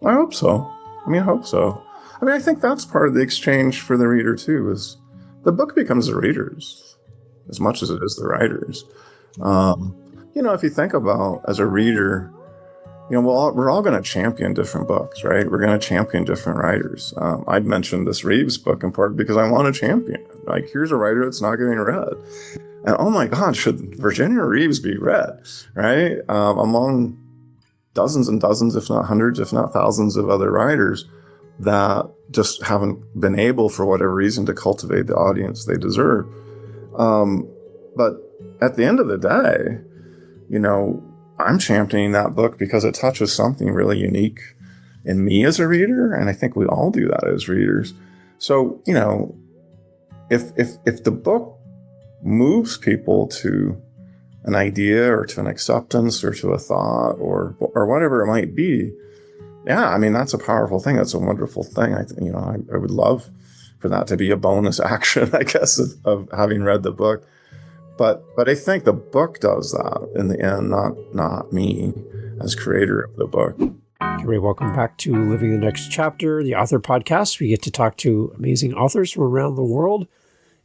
I hope so. I hope so. I think that's part of the exchange for the reader too, is the book becomes the reader's as much as it is the writer's. Um, if you think about as a reader, we're all going to champion different books, right? We're going to champion different writers. I'd mentioned this Reeves book in part because I want to champion it. Like, here's a writer that's not getting read. And oh my God, should Virginia Reeves be read, right? Among dozens and dozens, if not hundreds, if not thousands of other writers that just haven't been able, for whatever reason, to cultivate the audience they deserve. But at the end of the day, I'm championing that book because it touches something really unique in me as a reader, and I think we all do that as readers. So, if the book moves people to an idea or to an acceptance or to a thought or whatever it might be, yeah, that's a powerful thing. That's a wonderful thing. I would love for that to be a bonus action, I guess, of having read the book. But I think the book does that in the end, not me as creator of the book. Everybody, welcome back to Living the Next Chapter, the author podcast. We get to talk to amazing authors from around the world.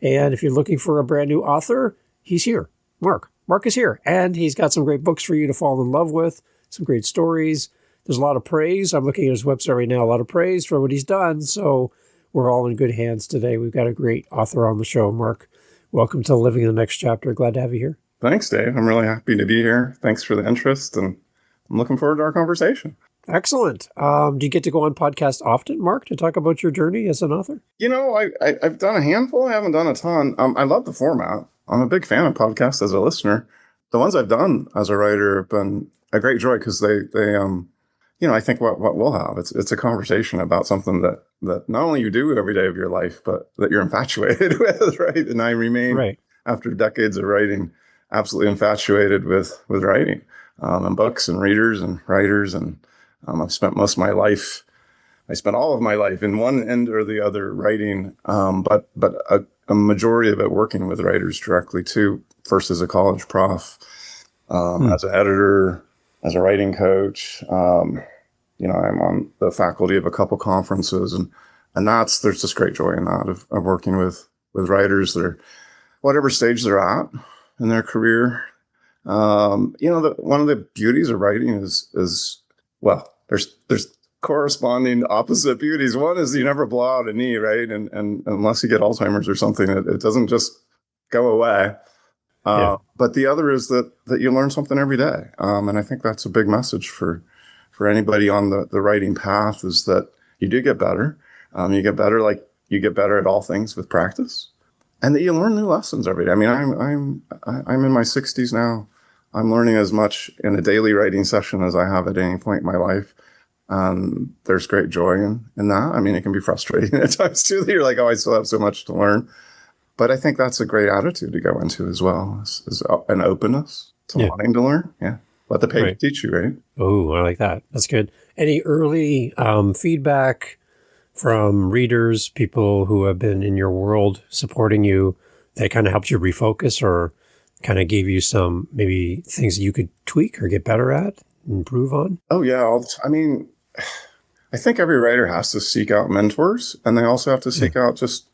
And if you're looking for a brand new author, he's here. Mark is here. And he's got some great books for you to fall in love with, some great stories. There's a lot of praise. I'm looking at his website right now, a lot of praise for what he's done. So we're all in good hands today. We've got a great author on the show. Mark, welcome to Living the Next Chapter. Glad to have you here. Thanks, Dave. I'm really happy to be here. Thanks for the interest, and I'm looking forward to our conversation. Excellent. Do you get to go on podcasts often, Mark, to talk about your journey as an author? I've done a handful. I haven't done a ton. I love the format. I'm a big fan of podcasts as a listener. The ones I've done as a writer have been a great joy because they I think what we'll have, it's a conversation about something that not only you do every day of your life, but that you're infatuated with, right? And I remain, after decades of writing, absolutely infatuated with writing and books and readers and writers. And I've spent I spent all of my life in one end or the other writing, but a majority of it working with writers directly too. First as a college prof, as an editor, as a writing coach. I'm on the faculty of a couple conferences, and there's just great joy in that of working with writers that are whatever stage they're at in their career. One of the beauties of writing is there's corresponding opposite beauties. One is you never blow out a knee, right? And unless you get Alzheimer's or something, it doesn't just go away. But the other is that you learn something every day. And I think that's a big message for anybody on the writing path, is that you do get better. You get better at all things with practice, and that you learn new lessons every day. I'm in my 60s now. I'm learning as much in a daily writing session as I have at any point in my life. There's great joy in that. It can be frustrating at times too, that you're like, oh, I still have so much to learn. But I think that's a great attitude to go into as well, is an openness to wanting to learn. Yeah. Let the page teach you, right? Oh, I like that. That's good. Any early feedback from readers, people who have been in your world supporting you, that kind of helped you refocus or kind of gave you some maybe things that you could tweak or get better at, improve on? Oh, yeah. I think every writer has to seek out mentors, and they also have to seek out just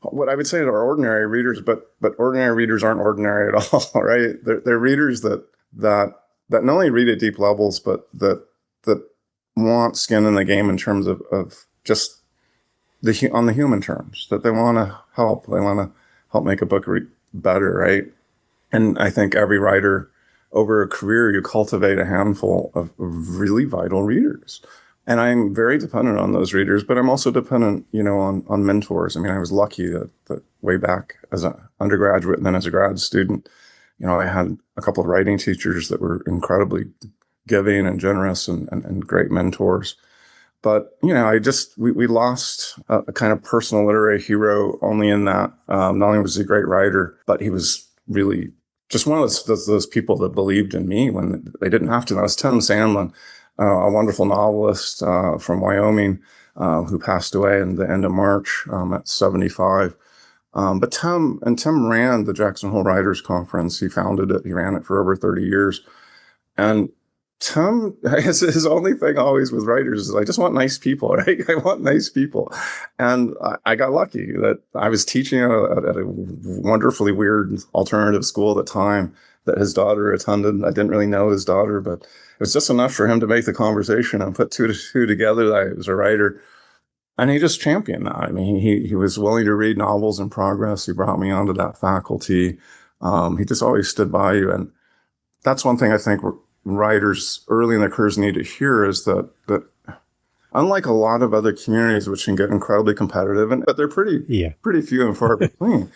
what I would say are ordinary readers, but ordinary readers aren't ordinary at all, right? They're readers that not only read at deep levels, but that want skin in the game in terms of just on the human terms, that they want to help. They want to help make a book better, right? And I think every writer over a career, you cultivate a handful of really vital readers. And I'm very dependent on those readers, but I'm also dependent, on mentors. I was lucky that way back as an undergraduate and then as a grad student, I had a couple of writing teachers that were incredibly giving and generous and great mentors. But, we lost a kind of personal literary hero only in that not only was he a great writer, but he was really just one of those people that believed in me when they didn't have to. That was Tim Sandlin, a wonderful novelist from Wyoming who passed away in the end of March at 75. But Tim ran the Jackson Hole Writers Conference. He founded it. He ran it for over 30 years. And Tom, his only thing always with writers is I just want nice people, right? I want nice people. And I got lucky that I was teaching at a wonderfully weird alternative school at the time that his daughter attended. I didn't really know his daughter, but it was just enough for him to make the conversation and put two to two together that I was a writer. And he just championed that. I mean, he was willing to read novels in progress. He brought me onto that faculty. He just always stood by you. And that's one thing I think writers early in their careers need to hear is that unlike a lot of other communities which can get incredibly competitive, but they're pretty few and far between,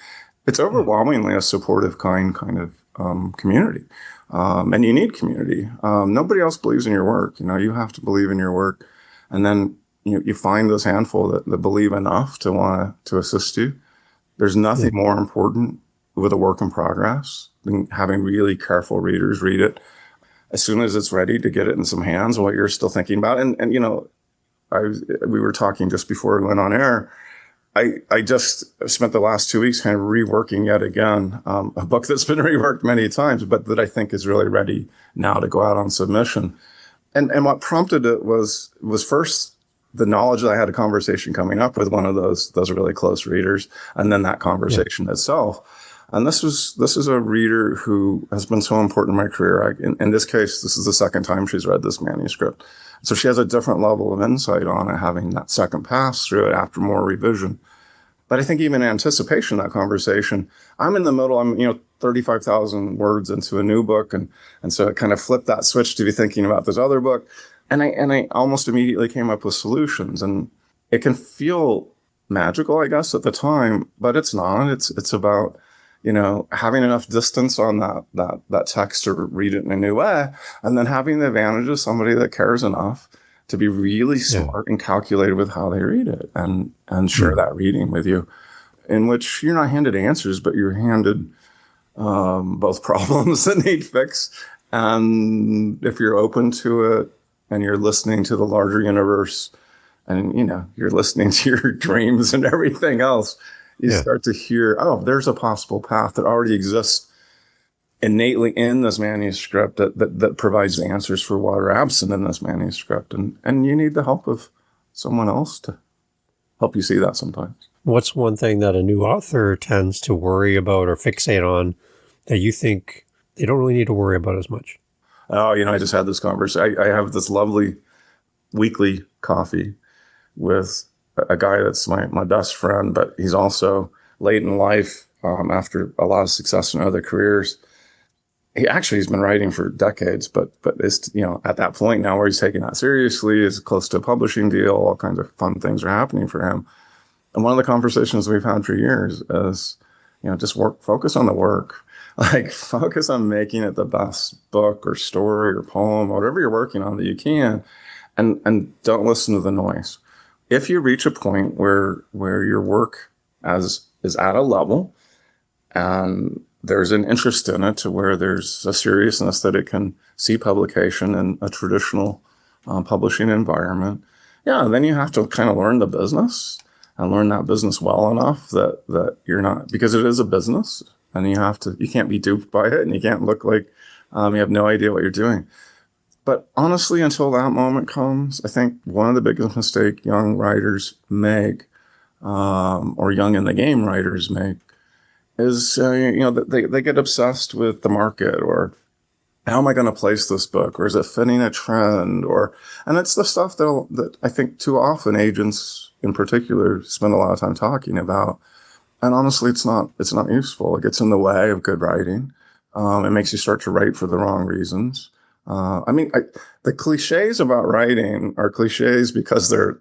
it's overwhelmingly a supportive kind of community. And you need community. Nobody else believes in your work. You have to believe in your work. And then you find this handful that believe enough to want to assist you. There's nothing more important with a work in progress than having really careful readers read it as soon as it's ready to get it in some hands while you're still thinking about it. And we were talking just before we went on air. I just spent the last 2 weeks kind of reworking yet again a book that's been reworked many times, but that I think is really ready now to go out on submission. And what prompted it was first the knowledge that I had a conversation coming up with one of those really close readers, and then that conversation itself. And this is a reader who has been so important in my career. In this case, this is the second time she's read this manuscript. So she has a different level of insight on it, having that second pass through it after more revision. But I think even in anticipation of that conversation, I'm in the middle, I'm 35,000 words into a new book. And so it kind of flipped that switch to be thinking about this other book. And I almost immediately came up with solutions. And it can feel magical, I guess, at the time, but it's not. It's about having enough distance on that text to read it in a new way, and then having the advantage of somebody that cares enough to be really smart and calculated with how they read it and share that reading with you, in which you're not handed answers, but you're handed both problems that need fix. And if you're open to it and you're listening to the larger universe and, you're listening to your dreams and everything else, you start to hear, oh, there's a possible path that already exists innately in this manuscript that provides the answers for what are absent in this manuscript. And you need the help of someone else to help you see that sometimes. What's one thing that a new author tends to worry about or fixate on that you think they don't really need to worry about as much? Oh, I just had this conversation. I have this lovely weekly coffee with a guy that's my best friend, but he's also late in life after a lot of success in other careers. He's been writing for decades, but is at that point now where he's taking that seriously, is close to a publishing deal, all kinds of fun things are happening for him. And one of the conversations we've had for years is, just focus on the work. Like, focus on making it the best book or story or poem, or whatever you're working on that you can, and don't listen to the noise. If you reach a point where your work is at a level and there's an interest in it to where there's a seriousness that it can see publication in a traditional publishing environment, then you have to kind of learn the business and learn that business well enough that you're not, because it is a business and you can't be duped by it and you can't look like you have no idea what you're doing. But honestly, until that moment comes, I think one of the biggest mistakes young writers make, or young in the game writers make, is they get obsessed with the market, or how am I going to place this book, or is it fitting a trend, and it's the stuff that I think too often agents in particular spend a lot of time talking about. And honestly, it's not useful. It gets in the way of good writing. It makes you start to write for the wrong reasons. The cliches about writing are cliches because they're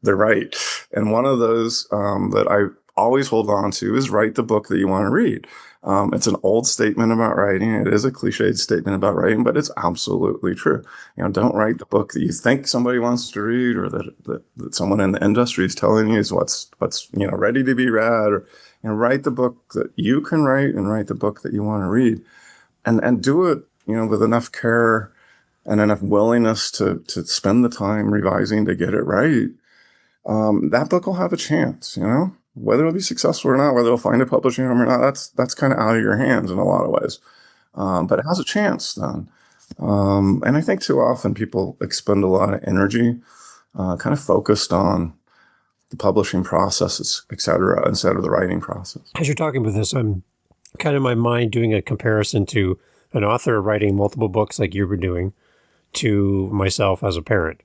right. And one of those that I always hold on to is write the book that you want to read. It's an old statement about writing. It is a cliched statement about writing, but it's absolutely true. Don't write the book that you think somebody wants to read, or that someone in the industry is telling you is what's ready to be read, or write the book that you can write, and write the book that you want to read, and do it with enough care and enough willingness to spend the time revising to get it right. That book will have a chance, whether it'll be successful or not, whether it'll find a publishing home or not, that's kind of out of your hands in a lot of ways. But it has a chance then. And I think too often people expend a lot of energy kind of focused on the publishing processes, et cetera, instead of the writing process. As you're talking about this, I'm kind of in my mind doing a comparison to an author writing multiple books like you were doing to myself as a parent.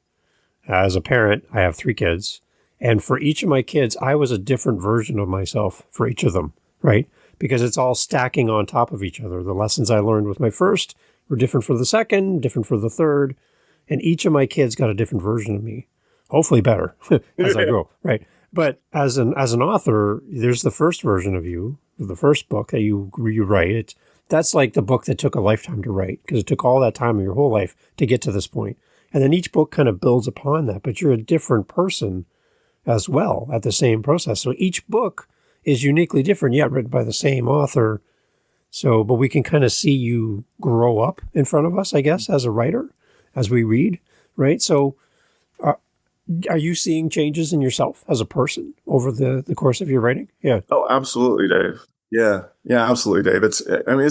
As a parent, I have 3 kids. And for each of my kids, I was a different version of myself for each of them, right? Because it's all stacking on top of each other. The lessons I learned with my first were different for the second, different for the third. And each of my kids got a different version of me, hopefully better as I grow, right? But as an author, there's the first version of you, the first book that you write. That's like the book that took a lifetime to write because it took all that time of your whole life to get to this point. And then each book kind of builds upon that, but you're a different person as well at the same process. So each book is uniquely different, yet written by the same author. So, but we can kind of see you grow up in front of us, I guess, as a writer, as we read, right? So are you seeing changes in yourself as a person over the course of your writing? Yeah. Oh, absolutely, Dave. Yeah. Yeah, absolutely, Dave. It's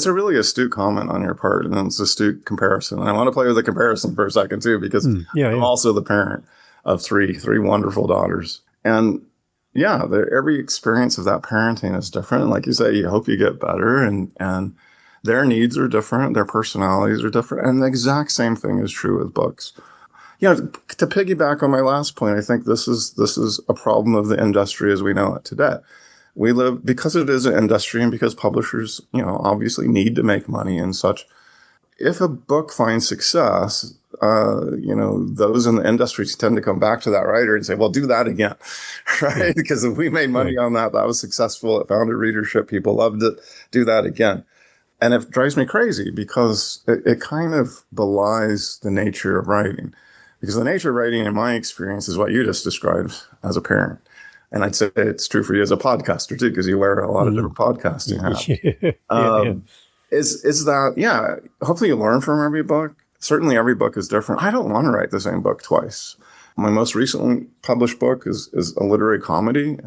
a really astute comment on your part, and it's astute comparison. And I want to play with the comparison for a second too, because I'm also the parent of three wonderful daughters. And yeah, every experience of that parenting is different. Like you say, you hope you get better, and their needs are different, their personalities are different. And the exact same thing is true with books. To piggyback on my last point, I think this is a problem of the industry as we know it today. We live, because it is an industry and because publishers, obviously need to make money and such. If a book finds success, those in the industry tend to come back to that writer and say, well, do that again, right? Because if we made money on that was successful. It found a readership. People loved it. Do that again. And it drives me crazy because it kind of belies the nature of writing. Because the nature of writing, in my experience, is what you just described as a parent. And I'd say it's true for you as a podcaster too, because you wear a lot of different podcasting hats. Is that, hopefully you learn from every book. Certainly every book is different. I don't want to write the same book twice. My most recently published book is a literary comedy.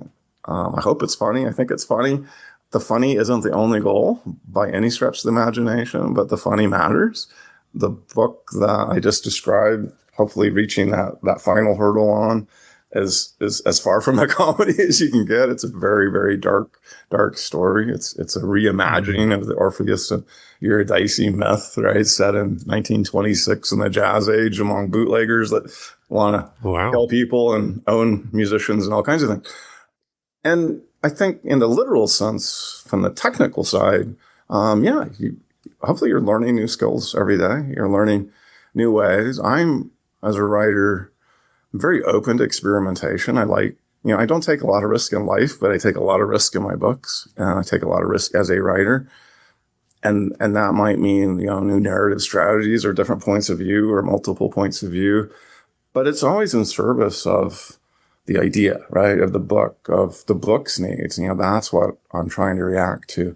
I hope it's funny. I think it's funny. The funny isn't the only goal by any stretch of the imagination, but the funny matters. The book that I just described, hopefully reaching that final hurdle on, is as far from a comedy as you can get. It's a very, very dark story. It's a reimagining of the Orpheus and Eurydice myth, right? Set in 1926 in the Jazz Age among bootleggers that want to kill people and own musicians and all kinds of things. And I think in the literal sense, from the technical side, hopefully you're learning new skills every day. You're learning new ways. I'm, as a writer, very open to experimentation. I don't take a lot of risk in life, but I take a lot of risk in my books, and I take a lot of risk as a writer. And that might mean, new narrative strategies or different points of view or multiple points of view, but it's always in service of the idea, right? Of the book's needs. That's what I'm trying to react to.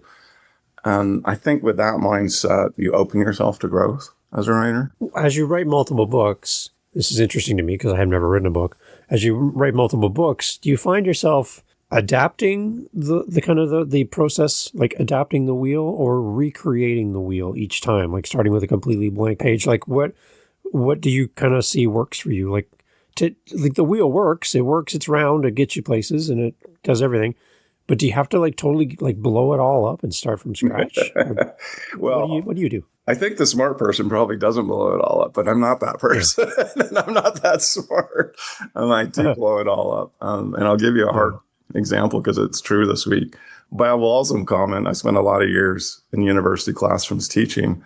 And I think with that mindset, you open yourself to growth as a writer. As you write multiple books, this is interesting to me because I have never written a book. As you write multiple books, do you find yourself adapting the process, like adapting the wheel or recreating the wheel each time, like starting with a completely blank page? Like what do you kind of see works for you? Like the wheel works, it's round, it gets you places and it does everything. But do you have to totally blow it all up and start from scratch? Well, what do you do? I think the smart person probably doesn't blow it all up, but I'm not that person. And I'm not that smart. And I do blow it all up. And I'll give you a hard example because it's true this week. By a Walsham comment, I spent a lot of years in university classrooms teaching.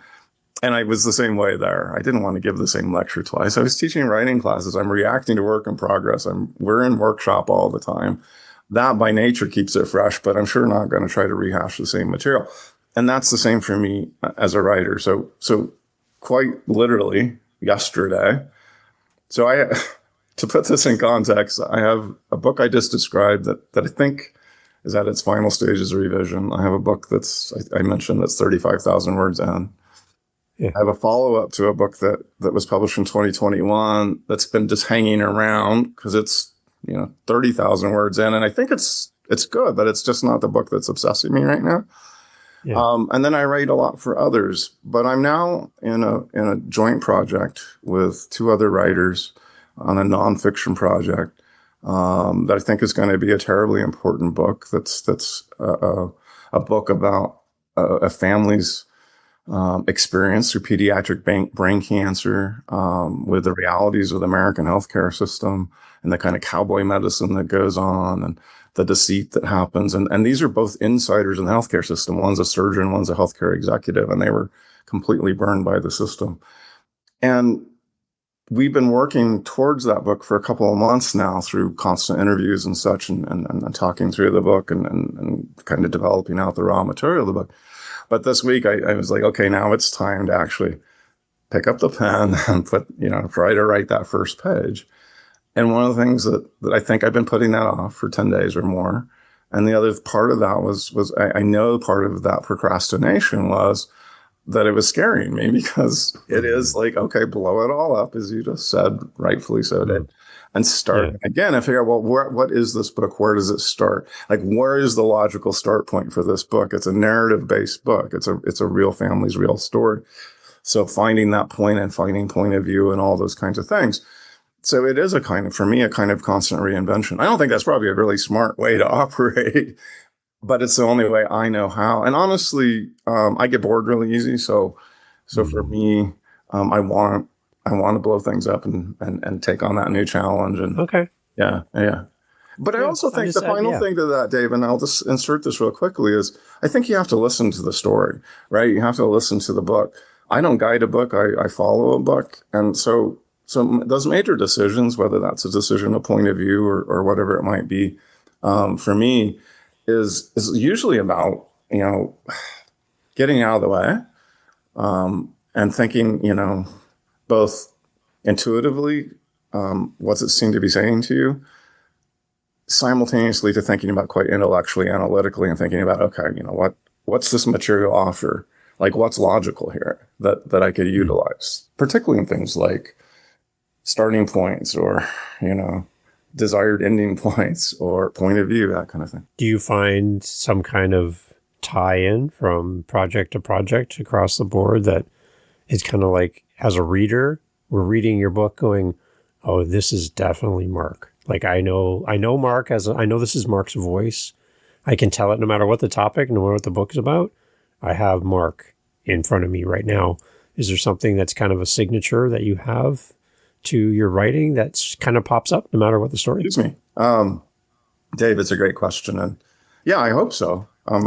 And I was the same way there. I didn't want to give the same lecture twice. I was teaching writing classes. I'm reacting to work in progress. We're in workshop all the time. That by nature keeps it fresh, but I'm sure not going to try to rehash the same material. And that's the same for me as a writer. So quite literally yesterday. So to put this in context, I have a book I just described that I think is at its final stages of revision. I have a book I mentioned that's 35,000 words in. Yeah. I have a follow-up to a book that was published in 2021 that's been just hanging around because it's 30,000 words in. And I think it's good, but it's just not the book that's obsessing me right now. Yeah. And then I write a lot for others. But I'm now in a joint project with two other writers on a nonfiction project that I think is going to be a terribly important book. That's a book about a family's experience through pediatric brain cancer, with the realities of the American healthcare system and the kind of cowboy medicine that goes on and the deceit that happens. And these are both insiders in the healthcare system. One's a surgeon, one's a healthcare executive, and they were completely burned by the system. And we've been working towards that book for a couple of months now through constant interviews and such, and talking through the book and kind of developing out the raw material of the book. But this week I was like, okay, now it's time to actually pick up the pen and try to write that first page. And one of the things that I think I've been putting that off for 10 days or more. And the other part of that was I know part of that procrastination was that it was scaring me, because it is like, okay, blow it all up, as you just said, rightfully so, Dave, and start again and figure out, well, what is this book? Where does it start? Like, where is the logical start point for this book? It's a narrative based book. It's a real family's real story. So finding that point and finding point of view and all those kinds of things. So it is for me, a kind of constant reinvention. I don't think that's probably a really smart way to operate, but it's the only way I know how. And honestly, I get bored really easy. So for me, I want to blow things up and take on that new challenge. And okay, yeah. But I also think the final thing to that, Dave, and I'll just insert this real quickly, is I think you have to listen to the story, right? You have to listen to the book. I don't guide a book. I follow a book. And so those major decisions, whether that's a decision, a point of view, or whatever it might be, for me, is usually about, getting out of the way, and thinking, both intuitively, what's it seem to be saying to you, simultaneously to thinking about quite intellectually, analytically, and thinking about, okay, what's this material offer? Like, what's logical here that I could utilize, particularly in things like starting points or, desired ending points or point of view, that kind of thing. Do you find some kind of tie-in from project to project across the board that it's kind of like, as a reader, we're reading your book going, oh, this is definitely Mark. Like, I know Mark I know this is Mark's voice. I can tell it no matter what the topic, no matter what the book is about. I have Mark in front of me right now. Is there something that's kind of a signature that you have to your writing that's kind of pops up no matter what the story is? Excuse me. Dave, it's a great question. And yeah, I hope so. I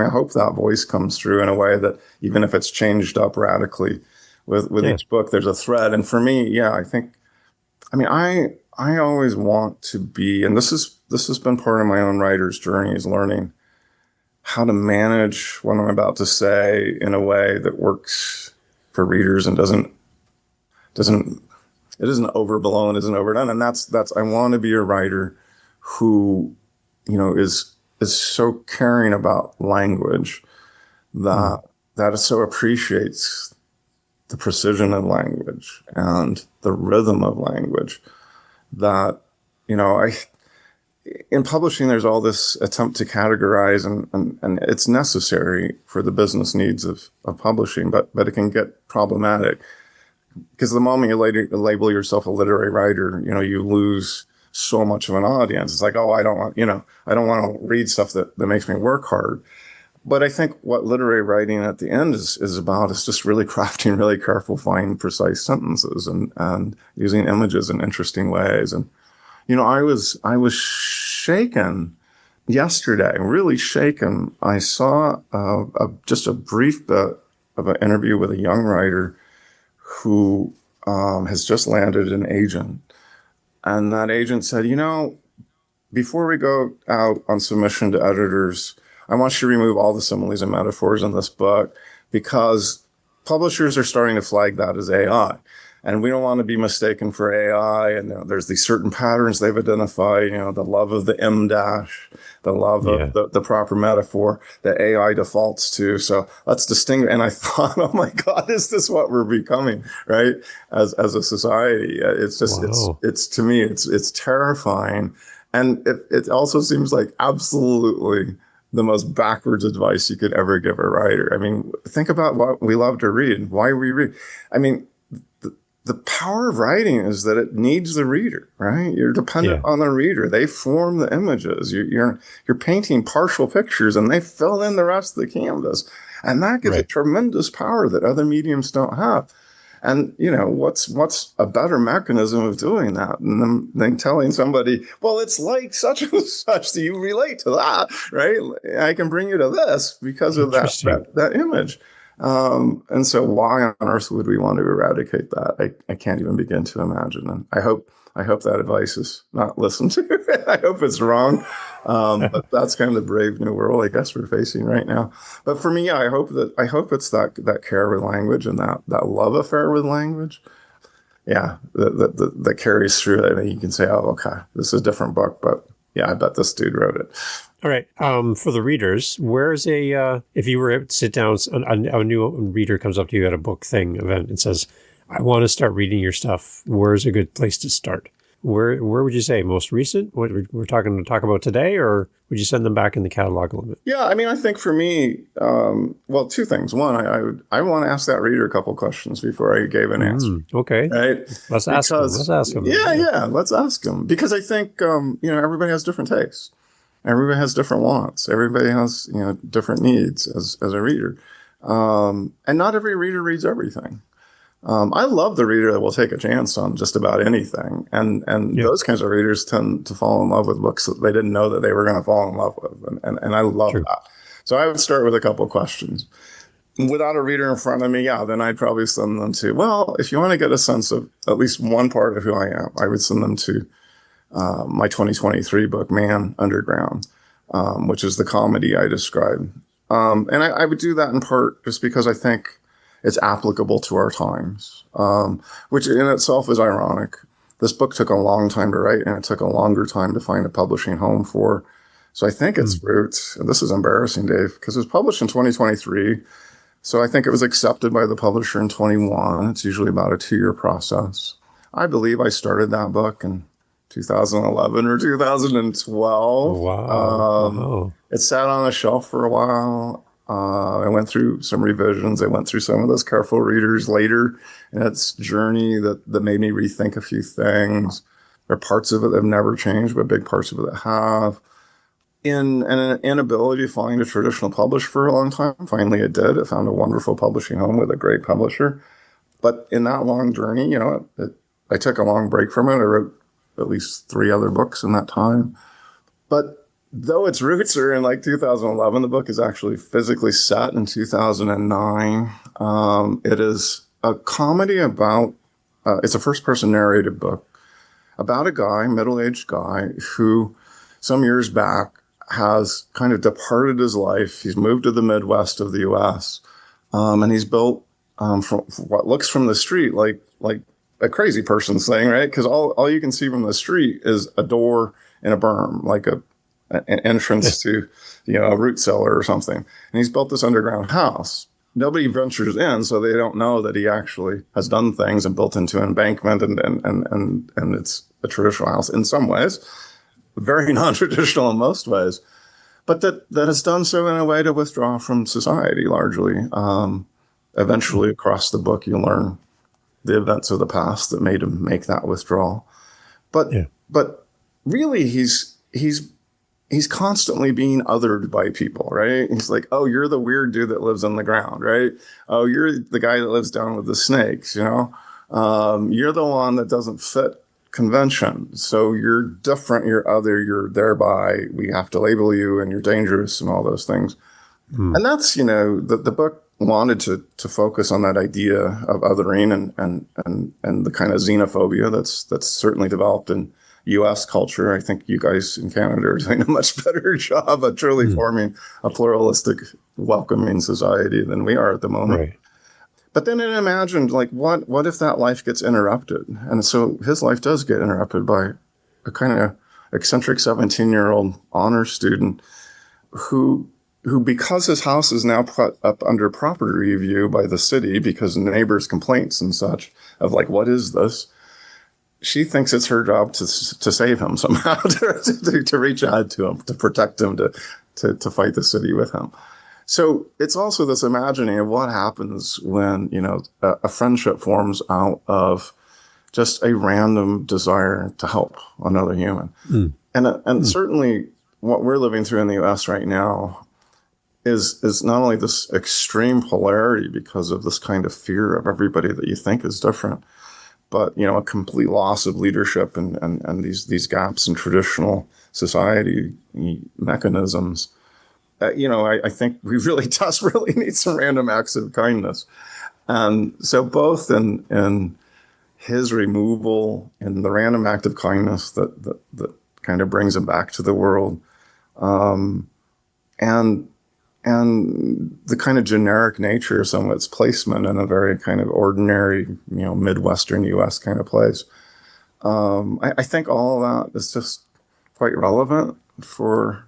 hope that voice comes through in a way that, even if it's changed up radically with each book, there's a thread. And for me, yeah, I always want to be, and this has been part of my own writer's journey, is learning how to manage what I'm about to say in a way that works for readers and it isn't overblown, isn't overdone. And that's I want to be a writer who, is so caring about language that it so appreciates the precision of language and the rhythm of language that, in publishing, there's all this attempt to categorize, and it's necessary for the business needs of publishing, but it can get problematic. Because the moment you label yourself a literary writer, you lose so much of an audience. It's like, oh, I don't want to read stuff that makes me work hard. But I think what literary writing at the end is about is just really crafting really careful, fine, precise sentences and using images in interesting ways. And, I was shaken yesterday, really shaken. I saw just a brief bit of an interview with a young writer who has just landed an agent. And that agent said, before we go out on submission to editors, I want you to remove all the similes and metaphors in this book, because publishers are starting to flag that as AI. And we don't want to be mistaken for AI. And there's these certain patterns they've identified, the love of the M dash, the love of the proper metaphor that AI defaults to. So let's distinguish. And I thought, oh my God, is this what we're becoming, right? As a society. It's just, it's to me, it's terrifying. And it also seems like absolutely the most backwards advice you could ever give a writer. I mean, think about what we love to read, why we read. I mean, the power of writing is that it needs the reader, right? You're dependent on the reader. They form the images. You're painting partial pictures, and they fill in the rest of the canvas. And that gives a tremendous power that other mediums don't have. And, what's a better mechanism of doing that than telling somebody, well, it's like such and such, do you relate to that, right? I can bring you to this because of that image. And so why on earth would we want to eradicate that? I can't even begin to imagine. And I hope that advice is not listened to. I hope it's wrong. But that's kind of the brave new world, I guess, we're facing right now. But for me, I hope it's that care with language and that love affair with language. Yeah, that carries through. That you can say, oh, okay, this is a different book, but yeah, I bet this dude wrote it. All right. For the readers, where's if you were to sit down, a new reader comes up to you at a book thing event and says, I want to start reading your stuff. Where's a good place to start? Where would you say most recent? What we're talking to talk about today, or would you send them back in the catalog a little bit? Yeah, I mean, I think for me, well, two things. One, I want to ask that reader a couple questions before I gave an answer. Okay, right? Let's ask them. Yeah, let's ask them because I think everybody has different tastes. Everybody has different wants. Everybody has different needs as a reader, and not every reader reads everything. I love the reader that will take a chance on just about anything. And those kinds of readers tend to fall in love with books that they didn't know that they were going to fall in love with. And I love that. So I would start with a couple of questions. Without a reader in front of me, then I'd probably send them to, well, if you want to get a sense of at least one part of who I am, I would send them to my 2023 book, Man Underground, which is the comedy I described. And I would do that in part just because I think it's applicable to our times, which in itself is ironic. This book took a long time to write, and it took a longer time to find a publishing home for. So I think its roots, and this is embarrassing, Dave, because it was published in 2023. So I think it was accepted by the publisher in 21. It's usually about a 2-year process. I believe I started that book in 2011 or 2012. Wow. It sat on a shelf for a while. I went through some revisions. I went through some of those careful readers later in its journey that made me rethink a few things. There are parts of it that have never changed, but big parts of it that have. In an inability to find a traditional publisher for a long time, finally it did. It found a wonderful publishing home with a great publisher. But in that long journey, I took a long break from it. I wrote at least 3 other books in that time. But though its roots are in 2011, the book is actually physically set in 2009. It is a comedy about, it's a first-person narrated book about a guy, middle-aged guy, who some years back has kind of departed his life. He's moved to the Midwest of the U.S., and he's built from what looks from the street like a crazy person's thing, right? Because all you can see from the street is a door and a berm, like an entrance to, a root cellar or something. And he's built this underground house. Nobody ventures in, so they don't know that he actually has done things and built into an embankment, and it's a traditional house in some ways, very non-traditional in most ways, but that has done so in a way to withdraw from society largely. Eventually, across the book, you learn the events of the past that made him make that withdrawal. But really, he's constantly being othered by people, right? He's like, oh, you're the weird dude that lives on the ground, right? Oh, you're the guy that lives down with the snakes, you're the one that doesn't fit convention. So you're different, you're other, you're thereby, we have to label you and you're dangerous and all those things. And that's, the book wanted to focus on that idea of othering and the kind of xenophobia that's certainly developed in U.S. culture. I think you guys in Canada are doing a much better job of truly forming a pluralistic, welcoming society than we are at the moment. Right. But then it imagined, what if that life gets interrupted? And so his life does get interrupted by a kind of eccentric 17-year-old honor student who, because his house is now put up under property review by the city because neighbors' complaints and such of what is this? she thinks it's her job to save him somehow, to reach out to him, to protect him, to fight the city with him. So it's also this imagining of what happens when, a friendship forms out of just a random desire to help another human. And certainly what we're living through in the US right now is not only this extreme polarity because of this kind of fear of everybody that you think is different, but, a complete loss of leadership and these gaps in traditional society mechanisms. I think we really desperately need some random acts of kindness. And so both in his removal and the random act of kindness that kind of brings him back to the world, and the kind of generic nature of some of its placement in a very kind of ordinary, Midwestern U.S. kind of place. I think all of that is just quite relevant for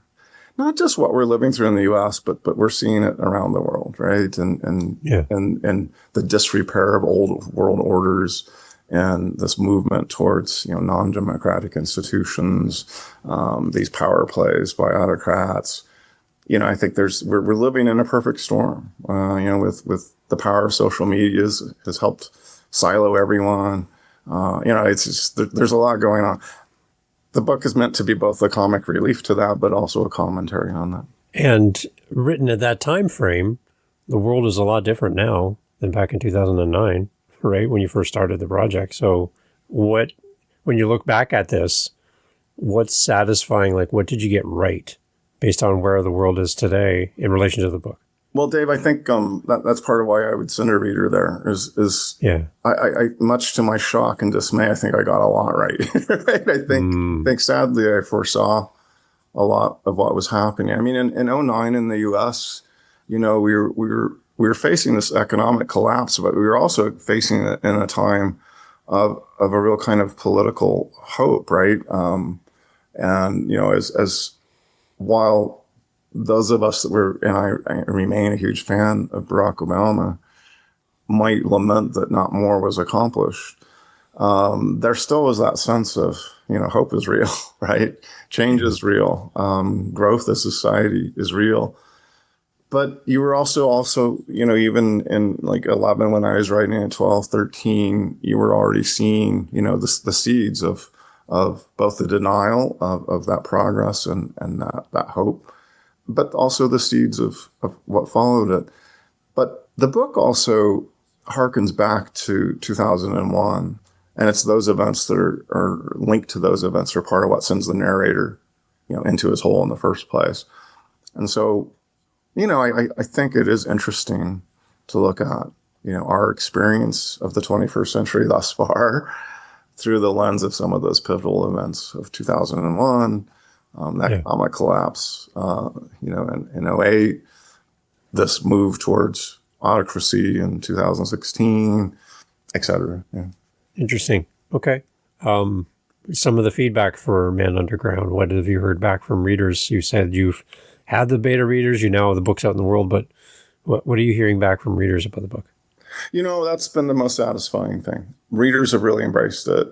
not just what we're living through in the U.S., but we're seeing it around the world, right? And the disrepair of old world orders and this movement towards non-democratic institutions, these power plays by autocrats. I think we're living in a perfect storm. With the power of social media has helped silo everyone. It's just there's a lot going on. The book is meant to be both a comic relief to that, but also a commentary on that. And written at that time frame, the world is a lot different now than back in 2009, right? When you first started the project. So when you look back at this, what's satisfying? Like, what did you get right based on where the world is today in relation to the book? Well, Dave, I think that's part of why I would send a reader there is I much to my shock and dismay, I think I got a lot right. Right? I think sadly I foresaw a lot of what was happening. I mean, in 2009 in the U.S., we were facing this economic collapse, but we were also facing it in a time of a real kind of political hope, right? And as while those of us that were, and I remain a huge fan of Barack Obama, might lament that not more was accomplished, there still was that sense of, hope is real, right? Change is real. Growth as society is real. But you were also, even in like 11, when I was writing at 12, 13, you were already seeing, the seeds of both the denial of that progress and that hope, but also the seeds of what followed it. But the book also harkens back to 2001, and it's those events that are linked to those events are part of what sends the narrator, into his hole in the first place. And so, I think it is interesting to look at, our experience of the 21st century thus far through the lens of some of those pivotal events of 2001, the economic collapse, in 08, this move towards autocracy in 2016, et cetera. Yeah. Interesting. Okay. Some of the feedback for Man Underground, what have you heard back from readers? You said you've had the beta readers, the book's out in the world, but what are you hearing back from readers about the book? That's been the most satisfying thing. Readers have really embraced it.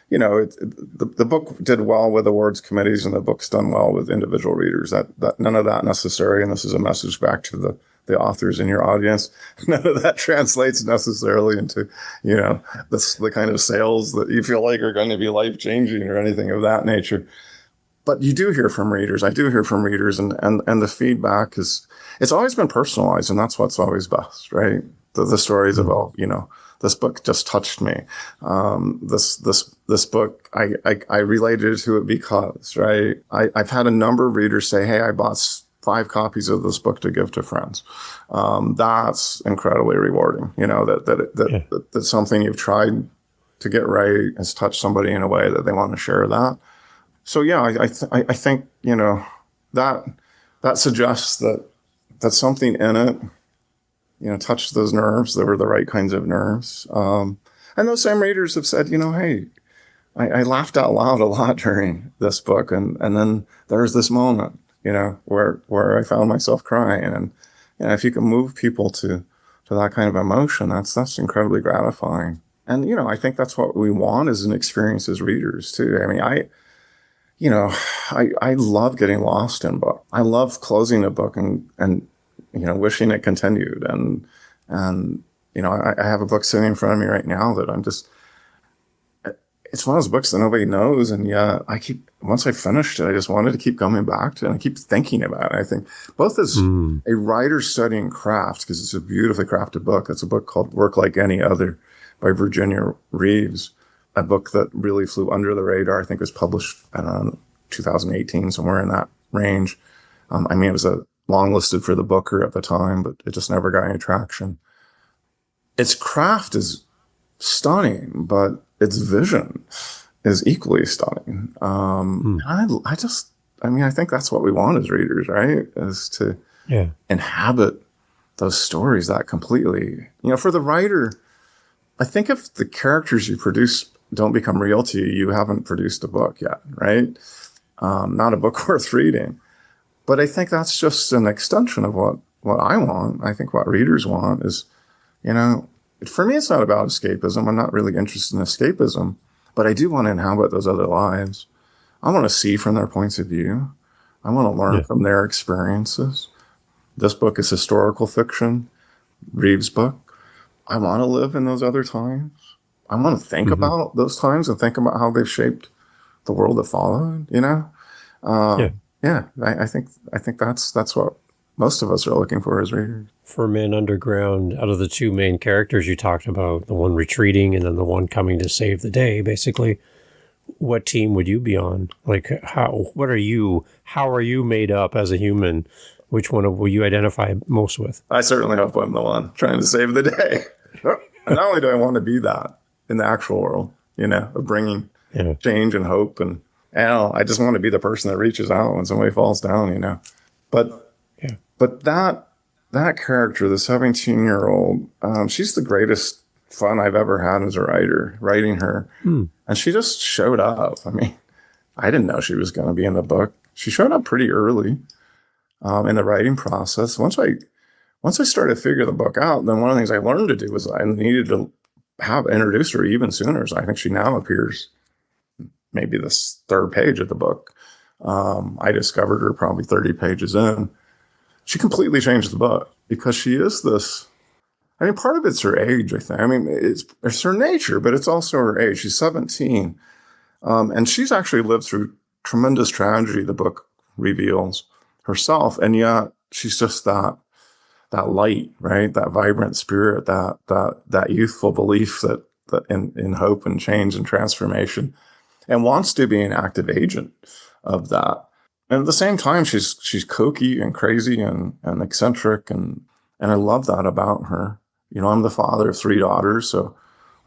The book did well with awards committees, and the book's done well with individual readers. That none of that necessary, and this is a message back to the authors in your audience. None of that translates necessarily into, the kind of sales that you feel like are going to be life changing or anything of that nature. But you do hear from readers. I do hear from readers, and the feedback it's always been personalized, and that's what's always best, right? The stories of, this book just touched me. This book, I related to it because, right? I've had a number of readers say, hey, I bought 5 copies of this book to give to friends. That's incredibly rewarding, that something you've tried to get right has touched somebody in a way that they want to share that. So yeah, I think, that suggests that something in it, touched those nerves. They were the right kinds of nerves. And those same readers have said, hey, I laughed out loud a lot during this book. And then there's this moment, where I found myself crying. And, if you can move people to that kind of emotion, that's incredibly gratifying. And, I think that's what we want as an experience as readers too. I mean, you know, I love getting lost in a book. I love closing a book and wishing it continued. And, I have a book sitting in front of me right now that it's one of those books that nobody knows. And yeah, once I finished it, I just wanted to keep coming back to it and I keep thinking about it. I think both as a writer studying craft, because it's a beautifully crafted book. It's a book called Work Like Any Other by Virginia Reeves, a book that really flew under the radar. I think it was published, I don't know, 2018, somewhere in that range. I mean, it was a long listed for the Booker at the time, but it just never got any traction. Its craft is stunning, but its vision is equally stunning. I think that's what we want as readers, right? Is to inhabit those stories that completely. For the writer, I think if the characters you produce don't become real to you, you haven't produced a book yet, right? Not a book worth reading. But I think that's just an extension of what I want. I think what readers want is, for me, it's not about escapism. I'm not really interested in escapism, but I do want to inhabit those other lives. I want to see from their points of view. I want to learn from their experiences. This book is historical fiction, Reeves' book. I want to live in those other times. I want to think about those times and think about how they've shaped the world that followed, I think that's what most of us are looking for as readers. For Man Underground, out of the two main characters you talked about, the one retreating and then the one coming to save the day, basically, what team would you be on? Like, how are you made up as a human? Which one will you identify most with? I certainly hope I'm the one trying to save the day. And not only do I want to be that in the actual world, of bringing change and hope, and I just want to be the person that reaches out when somebody falls down, But that character, the 17-year-old, she's the greatest fun I've ever had as a writer, writing her. And she just showed up. I mean, I didn't know she was going to be in the book. She showed up pretty early in the writing process. Once I started to figure the book out, then one of the things I learned to do was I needed to introduce her even sooner. So I think she now appears maybe this third page of the book. I discovered her probably 30 pages in. She completely changed the book because she is this. I mean, part of it's her age, I think. I mean, it's her nature, but it's also her age. She's 17. And she's actually lived through tremendous tragedy, the book reveals herself. And yet she's just that light, right? That vibrant spirit, that youthful belief that in hope and change and transformation, and wants to be an active agent of that. And at the same time, she's kooky and crazy and eccentric, and I love that about her. I'm the father of 3 daughters, so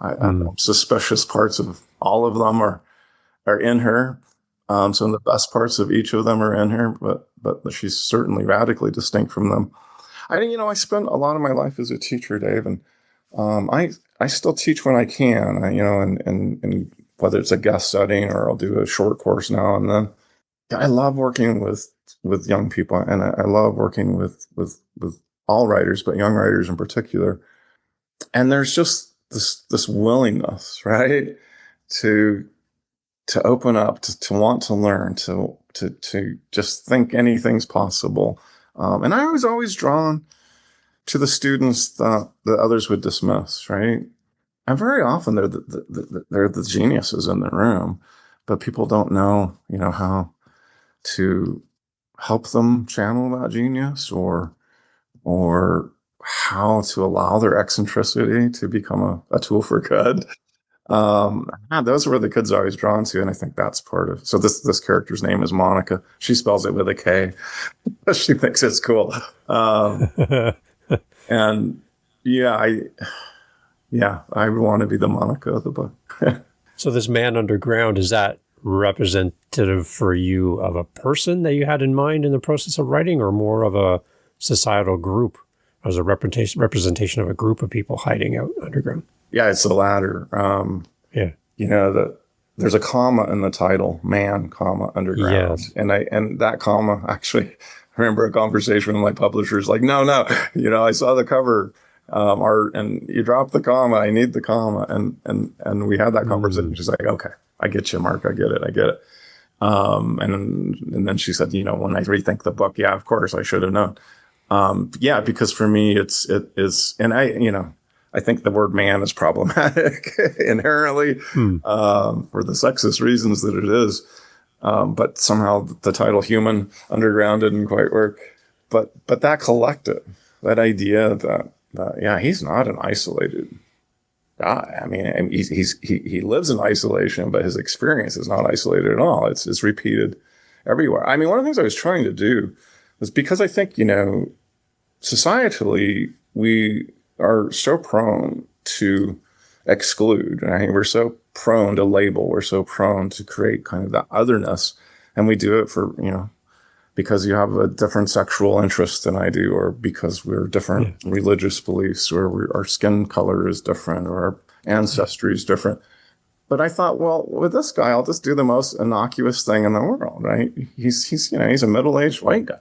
I'm suspicious parts of all of them are in her. Some of the best parts of each of them are in her, but she's certainly radically distinct from them. I spent a lot of my life as a teacher, Dave, and I still teach when I can. And whether it's a guest setting or I'll do a short course now and then. I love working with young people, and I love working with all writers, but young writers in particular. And there's just this willingness, right, to open up, to want to learn, to just think anything's possible. And I was always drawn to the students that others would dismiss, right? And very often they're the geniuses in the room, but people don't know, how to help them channel that genius or how to allow their eccentricity to become a tool for good. Those were the kids I was drawn to, and I think that's part of. So this character's name is Monica. She spells it with a K. She thinks it's cool. And I want to be the Monica of the book. So this Man Underground, is that representative for you of a person that you had in mind in the process of writing, or more of a societal group as a representation of a group of people hiding out underground? Yeah, it's the latter. There's a comma in the title, Man, comma, Underground. Yes. And that comma, actually, I remember a conversation with my publishers like, no, I saw the cover and you drop the comma, I need the comma. And we had that conversation. She's like, okay, I get you, Mark. I get it. And then she said, when I rethink the book, yeah, of course I should have known. Yeah, because for me, it is, and I think the word man is problematic inherently, for the sexist reasons that it is. But somehow the title human underground didn't quite work. But that collective, that idea that he's not an isolated guy. I mean, he lives in isolation, but his experience is not isolated at all. It's repeated everywhere. I mean, one of the things I was trying to do was, because I think, societally, we are so prone to exclude, right? We're so prone to label. We're so prone to create kind of that otherness. And we do it for, because you have a different sexual interest than I do, or because we're different religious beliefs, or our skin color is different, or our ancestry is different. But I thought, well, with this guy, I'll just do the most innocuous thing in the world, right? He's a middle-aged white guy.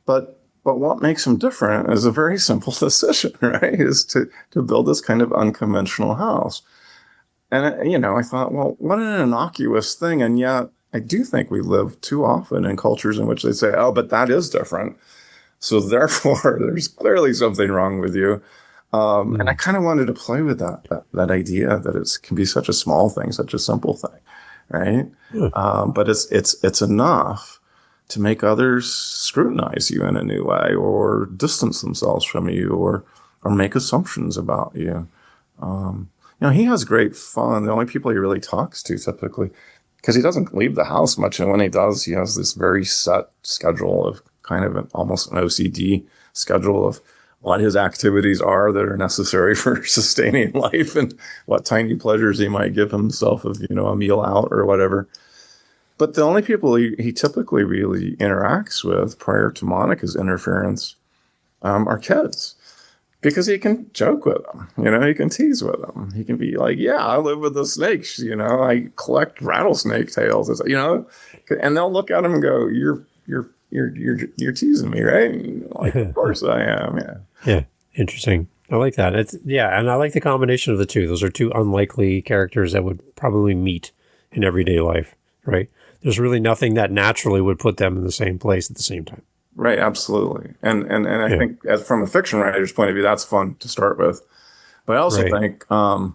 But what makes him different is a very simple decision, right? Is to build this kind of unconventional house. And, I thought, well, what an innocuous thing. And yet I do think we live too often in cultures in which they say, oh, but that is different. So therefore, there's clearly something wrong with you. And I kind of wanted to play with that idea that it can be such a small thing, such a simple thing, right? But it's enough to make others scrutinize you in a new way, or distance themselves from you, or make assumptions about you. He has great fun. The only people he really talks to typically, because he doesn't leave the house much, and when he does, he has this very set schedule of kind of almost an OCD schedule of what his activities are that are necessary for sustaining life, and what tiny pleasures he might give himself of, a meal out or whatever. But the only people he typically really interacts with prior to Monica's interference are kids. Because he can joke with them, he can tease with them. He can be like, yeah, I live with the snakes, I collect rattlesnake tails, and they'll look at him and go, you're teasing me, right? And like, of course I am, yeah. Yeah, interesting. I like that. And I like the combination of the two. Those are two unlikely characters that would probably meet in everyday life, right? There's really nothing that naturally would put them in the same place at the same time. Right, absolutely. And I think, from a fiction writer's point of view, that's fun to start with. But I also think, I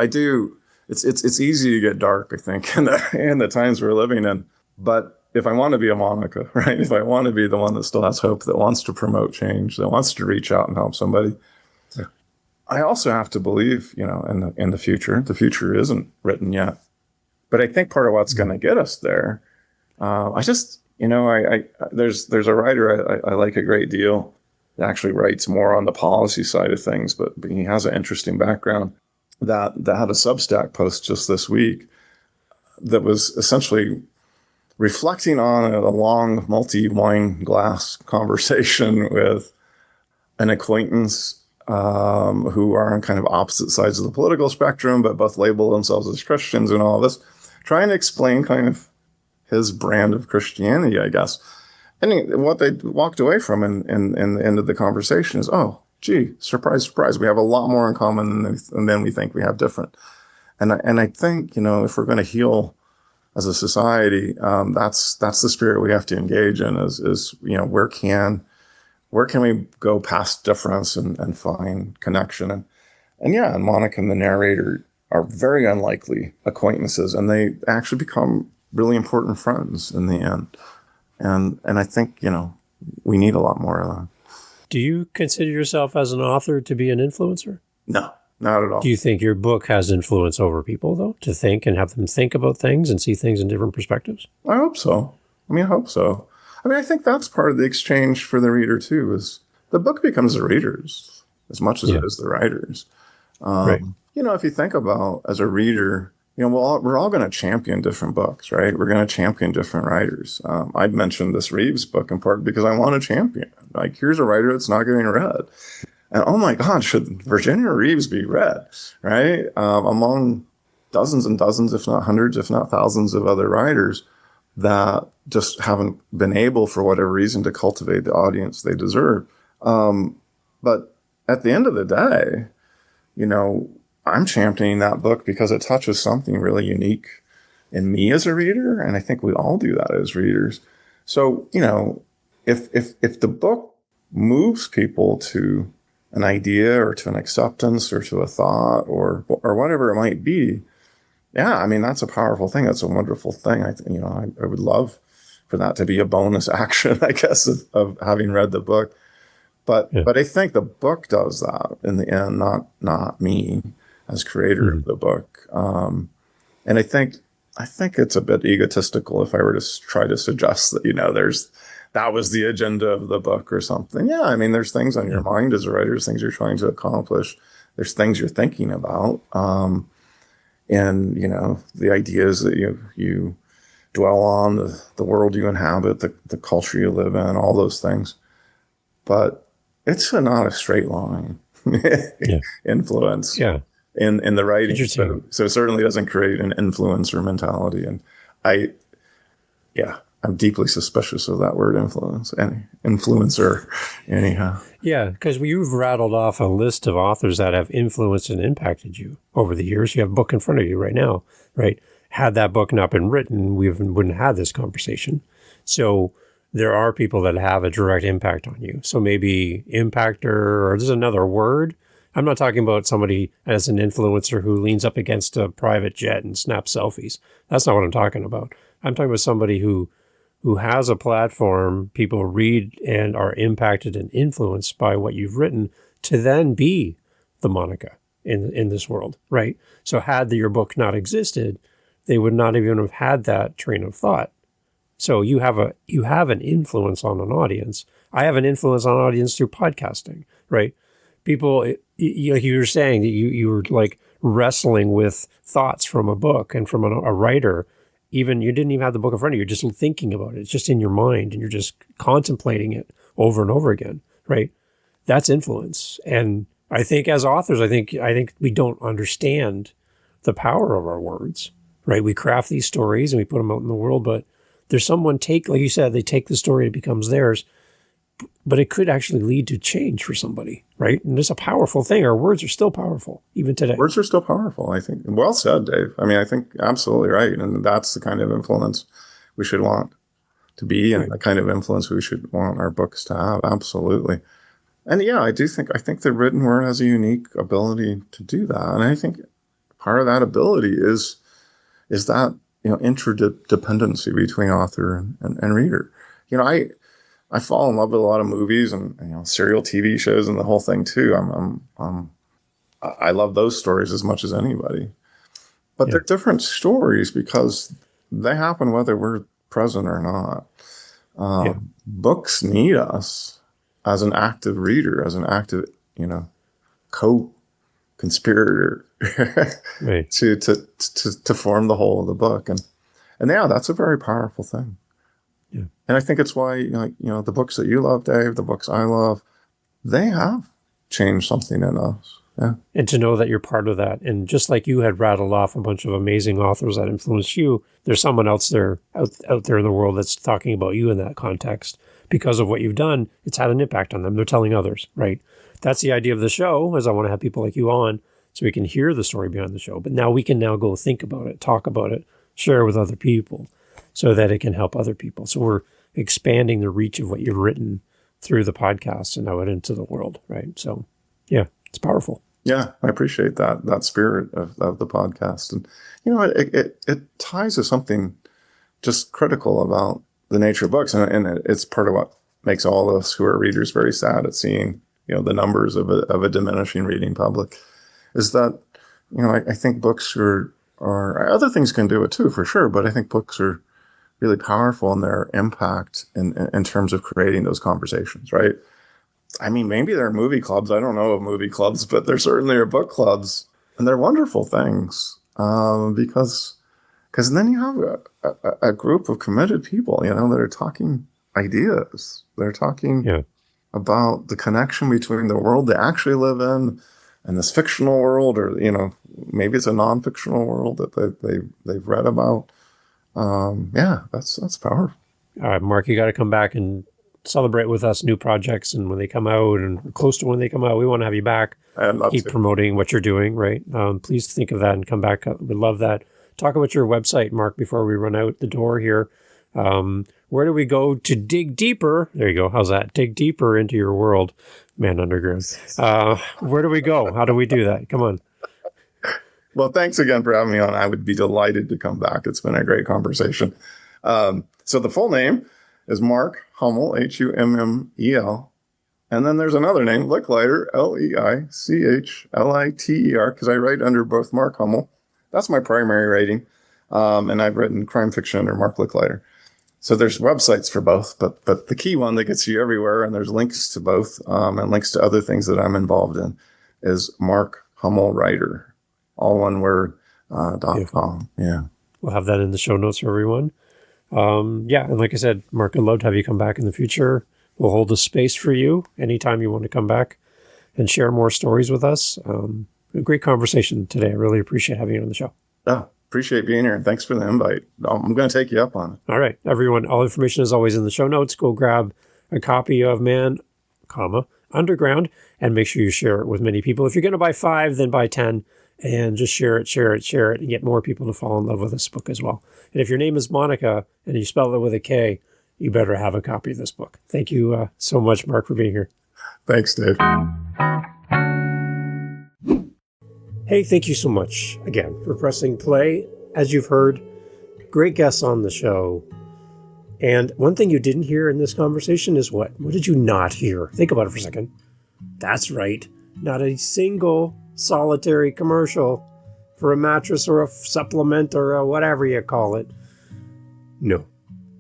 do. It's easy to get dark, I think, in the times we're living in. But if I want to be a Monica, right? If I want to be the one that still has hope, that wants to promote change, that wants to reach out and help somebody, I also have to believe, in the future. The future isn't written yet, but I think part of what's going to get us there. There's a writer I like a great deal that actually writes more on the policy side of things, but he has an interesting background that had a Substack post just this week that was essentially reflecting on a long multi-wine glass conversation with an acquaintance who are on kind of opposite sides of the political spectrum, but both label themselves as Christians and all this, trying to explain kind of his brand of Christianity, I guess. And what they walked away from in the end of the conversation is, oh, gee, surprise, surprise. We have a lot more in common than we think we have different. And I think, if we're going to heal as a society, that's the spirit we have to engage in is where can we go past difference and find connection? And Monica and the narrator are very unlikely acquaintances, and they actually become really important friends in the end. And I think, we need a lot more of that. Do you consider yourself as an author to be an influencer? No, not at all. Do you think your book has influence over people, though, to think and have them think about things and see things in different perspectives? I hope so. I hope so. I think that's part of the exchange for the reader, too, is the book becomes the reader's as much as it is the writer's. Right. If you think about, as a reader, we're all going to champion different books, right? We're going to champion different writers. I mentioned this Reeves book in part because I want to champion. Like, here's a writer that's not getting read. And oh my God, should Virginia Reeves be read, right? Among dozens and dozens, if not hundreds, if not thousands of other writers that just haven't been able, for whatever reason, to cultivate the audience they deserve. But at the end of the day, you know, I'm championing that book because it touches something really unique in me as a reader, and I think we all do that as readers. So, you know, if the book moves people to an idea or to an acceptance or to a thought or whatever it might be, yeah, I mean that's a powerful thing. That's a wonderful thing. I would love for that to be a bonus action, I guess, of having read the book. Yeah. But I think the book does that in the end, not me as creator of the book. And I think it's a bit egotistical if I were to try to suggest that, you know, that was the agenda of the book or something. Yeah, I mean, there's things on your mind as a writer, there's things you're trying to accomplish, there's things you're thinking about, and you know, the ideas that you dwell on, the world you inhabit, the culture you live in, all those things. But it's not a straight line influence. Yeah. In the writing. Interesting. So it certainly doesn't create an influencer mentality. And I'm deeply suspicious of that word influencer anyhow. Yeah, because you've rattled off a list of authors that have influenced and impacted you over the years. You have a book in front of you right now, right? Had that book not been written, we wouldn't have this conversation. So there are people that have a direct impact on you. So maybe impactor, or there's another word. I'm not talking about somebody as an influencer who leans up against a private jet and snaps selfies. That's not what I'm talking about. I'm talking about somebody who has a platform, people read and are impacted and influenced by what you've written to then be the Monica in this world, right? So had your book not existed, they would not even have had that train of thought. So you have an influence on an audience. I have an influence on an audience through podcasting, right? People, like you were saying, that you were like wrestling with thoughts from a book and from a writer. Even you didn't even have the book in front of you. You're just thinking about it. It's just in your mind and you're just contemplating it over and over again, right? That's influence. And I think as authors, I think we don't understand the power of our words, right? We craft these stories and we put them out in the world, but there's someone like you said, they take the story, it becomes theirs, but it could actually lead to change for somebody, right? And it's a powerful thing. Our words are still powerful, even today. Words are still powerful, I think. Well said, Dave. I mean, I think absolutely right. And that's the kind of influence we should want to be, and the kind of influence we should want our books to have. Absolutely. And yeah, I think the written word has a unique ability to do that. And I think part of that ability is that, you know, interdependency between author and reader. You know, I fall in love with a lot of movies and, you know, serial TV shows and the whole thing too. I love those stories as much as anybody, but they're different stories because they happen whether we're present or not. Books need us as an active reader, as an active, you know, co-conspirator Right. to form the whole of the book. And yeah, that's a very powerful thing. Yeah. And I think it's why, you know, the books that you love, Dave, the books I love, they have changed something in us. Yeah. And to know that you're part of that. And just like you had rattled off a bunch of amazing authors that influenced you, there's someone else there out there in the world that's talking about you in that context. Because of what you've done, it's had an impact on them. They're telling others, right? That's the idea of the show, is I want to have people like you on so we can hear the story behind the show. But now we can now go think about it, talk about it, share with other people so that it can help other people. So we're expanding the reach of what you've written through the podcast and out into the world, right? So, yeah, it's powerful. Yeah, I appreciate that spirit of the podcast. And, you know, it ties to something just critical about the nature of books. And it's part of what makes all of us who are readers very sad at seeing, you know, the numbers of a diminishing reading public, is that, you know, I think books are other things can do it too, for sure. But I think books are really powerful in their impact in terms of creating those conversations, right? I mean, maybe there are movie clubs. I don't know of movie clubs, but there certainly are book clubs, and they're wonderful things because then you have a group of committed people, you know, that are talking ideas. They're talking about the connection between the world they actually live in and this fictional world, or, you know, maybe it's a non-fictional world that they've read about. That's powerful. All right, Mark, you got to come back and celebrate with us new projects and when they come out and close to when they come out, we want to have you back. I'd love Keep to. promoting what you're doing, right? Please think of that and come back. We'd love that. Talk about your website, Mark, before we run out the door here. Where do we go to dig deeper? There you go. How's that? Dig deeper into your world, Man Underground. Where do we go? How do we do that? Come on. Well, thanks again for having me on. I would be delighted to come back. It's been a great conversation. So the full name is Mark Hummel, Hummel. And then there's another name, Leichliter, Leichliter, because I write under both Mark Hummel. That's my primary writing. And I've written crime fiction under Mark Leichliter. So there's websites for both, but the key one that gets you everywhere, and there's links to both, and links to other things that I'm involved in, is Mark Hummel Writer, all one word, .com. Yeah. We'll have that in the show notes for everyone. And like I said, Mark, I'd love to have you come back in the future. We'll hold a space for you anytime you want to come back and share more stories with us. A great conversation today. I really appreciate having you on the show. Oh, appreciate being here, and thanks for the invite. I'm going to take you up on it. All right, everyone. All information is always in the show notes. Go grab a copy of Man, Underground, and make sure you share it with many people. If you're going to buy 5, then buy 10, and just share it, and get more people to fall in love with this book as well. And if your name is Monica and you spell it with a K, you better have a copy of this book. Thank you so much, Mark, for being here. Thanks, Dave. Hey, thank you so much again for pressing play. As you've heard, great guests on the show. And one thing you didn't hear in this conversation is what? What did you not hear? Think about it for a second. That's right. Not a single solitary commercial for a mattress or a supplement or a whatever you call it. No.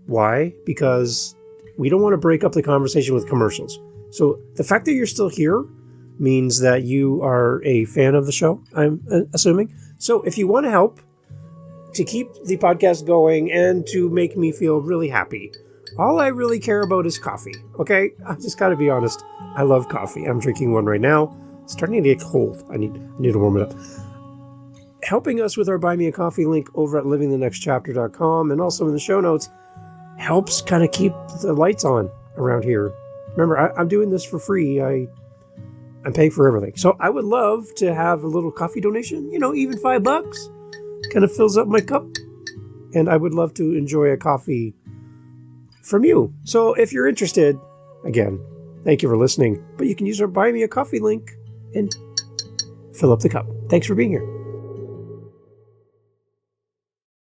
Why? Because we don't want to break up the conversation with commercials. So the fact that you're still here means that you are a fan of the show, I'm assuming. So if you want to help to keep the podcast going and to make me feel really happy, all I really care about is coffee, okay? I just got to be honest. I love coffee. I'm drinking one right now. It's starting to get cold. I need to warm it up. Helping us with our Buy Me a Coffee link over at livingthenextchapter.com and also in the show notes helps kind of keep the lights on around here. Remember, I'm doing this for free. I'm paying for everything. So I would love to have a little coffee donation, even $5 kind of fills up my cup. And I would love to enjoy a coffee from you. So if you're interested, again, thank you for listening. But you can use our Buy Me a Coffee link and fill up the cup. Thanks for being here.